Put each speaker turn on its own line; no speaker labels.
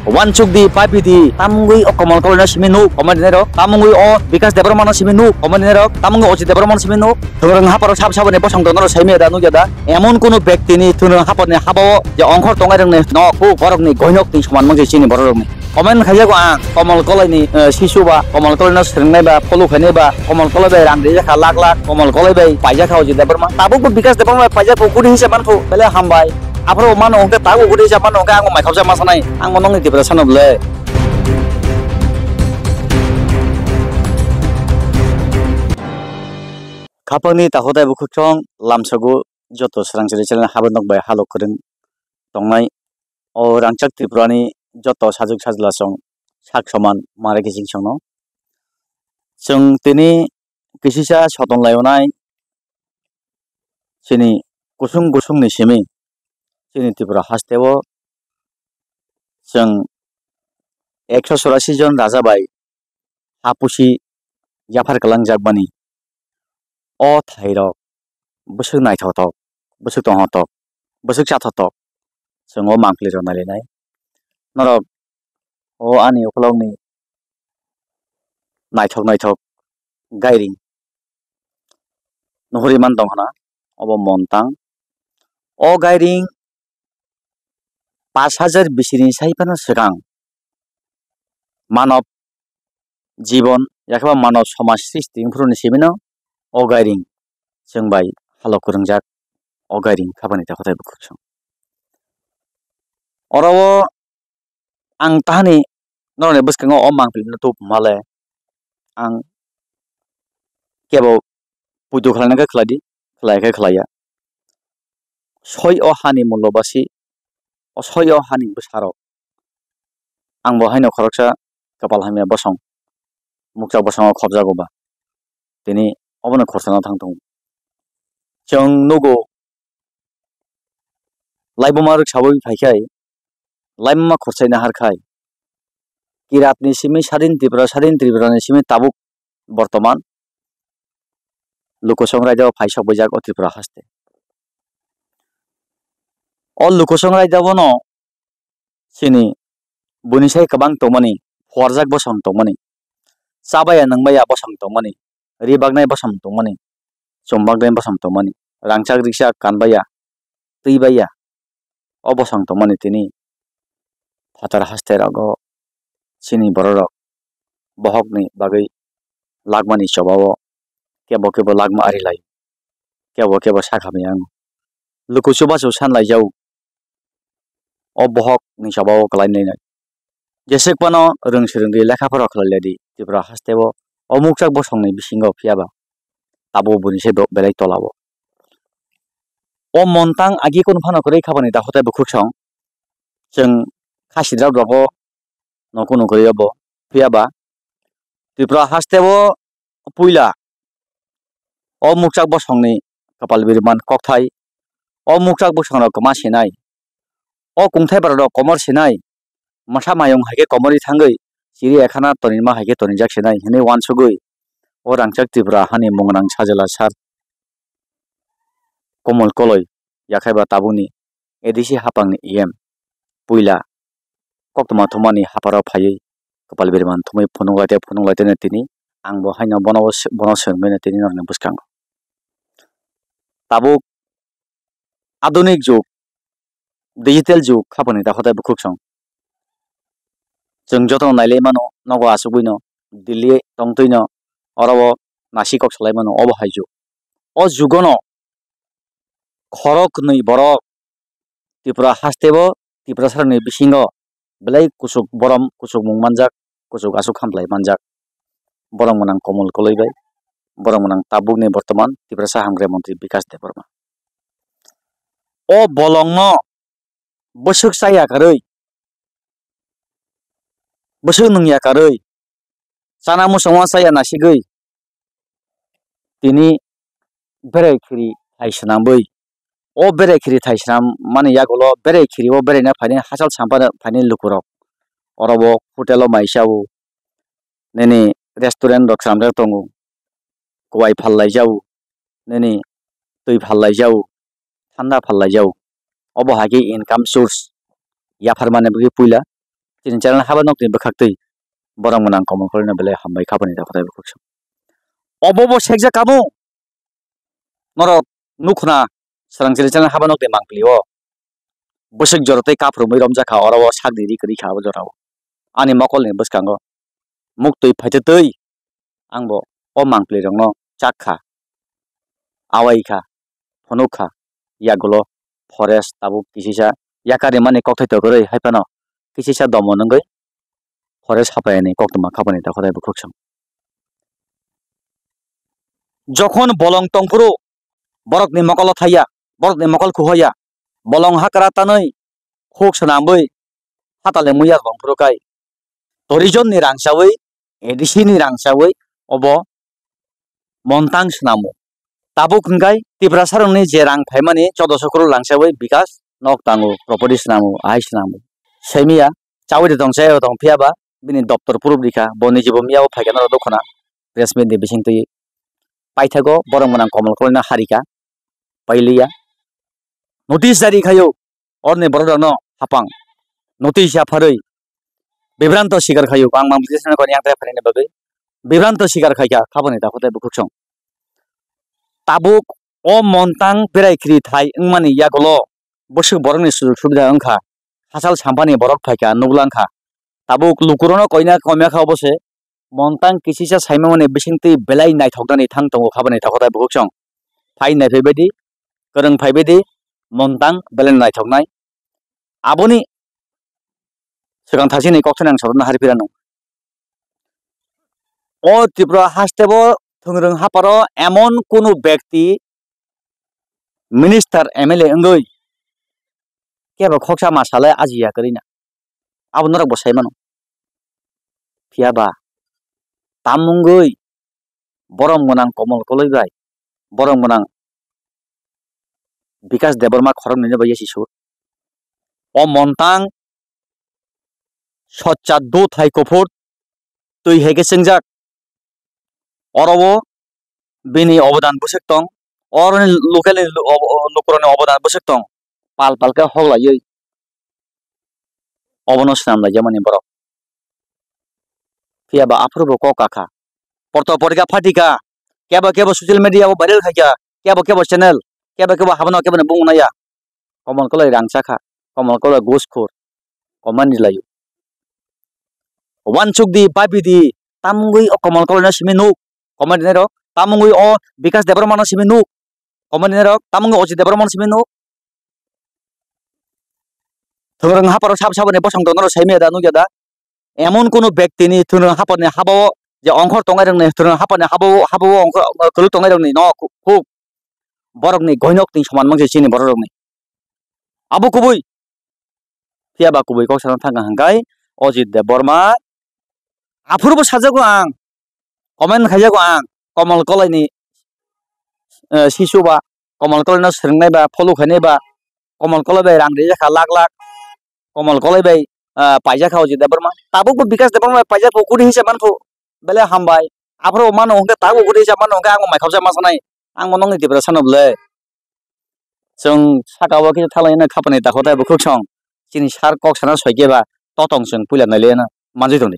wan chuk di papi di tamungui o komal kolna siminu komadinero tamungui o bikas department siminu komadinero tamungui o department siminu thurang haparo sab sabane bosong donoro saime da nugeda emon kono bektini thurang hapone habao je ongkhor tongai rangni no ku borokni goinok ni saman mangse chini borokni komen khaya ko ang komal kolai sisu ba komal kolna sringnai ba polu khane ba komal kolai bai rang de kha lak lak komal kolai bai paija khao je department tabu bikas department paija ko kudi hisaban ko bele hambai apro mano ongke tagu kudi hisaban ongke ang mai khawja masanai ang monong ni dibra sanoble kapani tahodai bukhong lamsago joto srangsari chalen habanok bai halok kring tongnai o rangchak triprani joto sajuk sajla song sak soman mare kising songno sung tini kisisa sotong layonai sini kusung kusung ni simi sini tripura hasteo sung 184 jon raja bai hapusi jafar kalangjak bani o thairok busuk naithotok busuk tonghotok busuk chathotok sung o mangpli ronai norok o ani ukologni naithok gairing nohori man donghana obo montang o gairing 5000 bisini saipano segang manov Jibon yakaba manov somaj srishti impruni simino o gairing sung bai halok kuringjak o gairing khabani ta khotai bukhsong orowo ang tahani norone bwskango o mangpili no tup male ang kebo puitu khlainaka khladi khlaika khlaya soi o hani mullobasi o soi o hani bwsarok ang bo haino khoroksa kapal hamya bosong mukja bosong khobjagoba tini obono khorsana thangtung chung nugo laiboma ruk saboi phaikai laimma khorsaina harkhai kiratni simi sadin tripura ni simi tabuk bortoman lokosong raida phaisok bojak o tripura haste o lokosong raida bono sini bunisai kabang tongmani horjak bosong tongmani chabaya nangbaya bosong tongmani ribagnai bosong tongmani chombagnai bosong tongmani rangchak riksa kanbaya tuibaya o bosong tongmani tini phatar haste rago sini bororok bohokni bagai lagmani chobao kebo lagma arilai kebo sakhamni ang lukuchuba chu sanlai jau o bohok ni chobao kalainai jesek pano rungsrungdi lekha pora khlailadi tripura hasteo o mukchak bosongni bisingo phiaba tabo bunise belai tolabo o montang agi kon phano korei khabani da hotai bukhuksong jeng khasidra rogo nokuno koreyabo phiaba tripura hasteo puila o mukchak bosongni kapal birman kokthai o mukchak bosongrok kama sinai o kungthai barado komor sinai masa mayong haike komori thangoi chiri ekhana tonima haike tonijak sinai hene wansugui o rangchak tripura hani mungrang sajala sar komol koloi yakhaiba tabuni edisi hapangni em puila koktoma thumani haparo phaiyi kapal birman thumai phununglaite ne tini angbo haino bono sengmene tini norne buskang tabuk adunik juk digital juk khabani da khotai bukhuksong jeng joto nailai mano nogo asubuino dilli tongtuino orobo nasikok salai mano obo haiju o jugono khorok ni borok tripura hastebo tripura sarni bisingo belai kusuk borom kusuk mungmanjak kusuk asuk khamlai manjak borong munang komol kolaibai borong munang tabukni bortoman tripura sahamgre mantri bikas debarma o bolongno busuk saya karoi busuk nungya karoi sana musongwa saya nasigoi tini berai khiri thaisnamboi o berai khiri thaisnam mane yagulo berai khiri o berai na phani hasal sampana phani lukurok orobo hotelo maisau neni restaurant rok samjak tongo kwai phallai jau neni tui phallai jau thanda phallai jau obo hagi income source ya pharmane bagi puila chini channel haba nok ni bakhaktui borang manang komol kolina bele hambai khabani da khotai bukhsam obobo sekja kamu norok nukhna sarang chini channel haba nok de mangplio busuk jorotei kapro moi romja kha orawo sagdiri kri kha bojorawo ani mokol ni buskango muktui phaitutui angbo o mangpli rongno chakha awai kha phonuk kha yagulo forest tabuk kisisa yakari mani kokthai to goroi haipano kisisa domo nangoi forest hapayani koktuma khabani ta khotai bukhoksam jokhon bolong tongpuru borok ni mokol thaya borok ni mokol khuhoya bolong hakara tanoi khok sanamboi hatale muya bongpuru kai torijon ni rangsawi edisi ni rangsawi obo montang sanamu tabuk hingkai tibrasarong ni je rang phaimani 1400 crore langsawi bikas nok tangu property sanamu ai sanamu semia chawi de tongse tong phiaba bini doptor purub dikha boni jibom yawo phaigana dokona pressment de bising tui paithago borong manang komol kolina harika pailiya notice jari khayo orne borodano hapang notice ya pharoi bibranto sigar khayo ang mang bisna ko yang tra phane bagai bibranto sigar khaya khabani ta khotai bukhsong tabuk o montang berai khri thai ingmani yagolo bosuk borokni subida angkha hasal sampani borok phaika nuglangkha tabuk lukurono koina komya kha obose montang kisisa saimamani bisingti belai naithokdani thang tongo khabani ta khotai bukhsong phai naithebedi korong phaibedi montang belai naithoknai aboni segang thasini kokthana sorna haripirano o tripura hastebo thungrung haparo emon kono ব্যক্তি minister mla ngoi keba khoksa masale ajiya karina abonora bosaimano phiaba tamungoi borong monang komol koloi bai borong monang bikas deborma khorong nene bai sisu o montang soccha do thai kofur tui hege singjak orowo bini obodan busek tong oroni local lokoroni obodan busek tong pal palka hoglayoi obono snamla jamani borok phiaba afrobo kokakha porto porga phatika keba social media o viral khaja keba channel keba habano keba bungnaya komol kolai rangchakha komol kolai goskhor komani layu wansukdi babidi tamungui o komol kolai na siminu komani nero tamungui o bikas debormana siminu komani nero tamungui oji debormana siminu thungrung haparo sab sabane bosang donoro saimeda nugeda emon kono ব্যক্তি ni thungrung hapane habao je ongkhor tongai rongni thungrung hapane habao ongkhor kulu tongai rongni no khuk borok ni goinok ni saman mangse chini borok rokni abo kubui phiaba kubui kok sana thanga hangkai Ojit Deborma afurbo sajago ang comment khaijago ang komol kolai ni sisuba komol kolai no sringnai ba follow khainai ba komol kolai bai rang reja kha lak lak komol kolai bai paija kha Ojit Deborma tabuk bikas Deborma paija pokuri hisaban pu bele hambai afro mano hongke tabu kuri hisaban hongke ang mai khawja masanai ang monong ni depression oble जों सागावा कि थालायना खापने दाखोता बुखुक सं चिनि सार कक साना सयगेबा ततंग जों पुइला नायलेना मानजै दंनि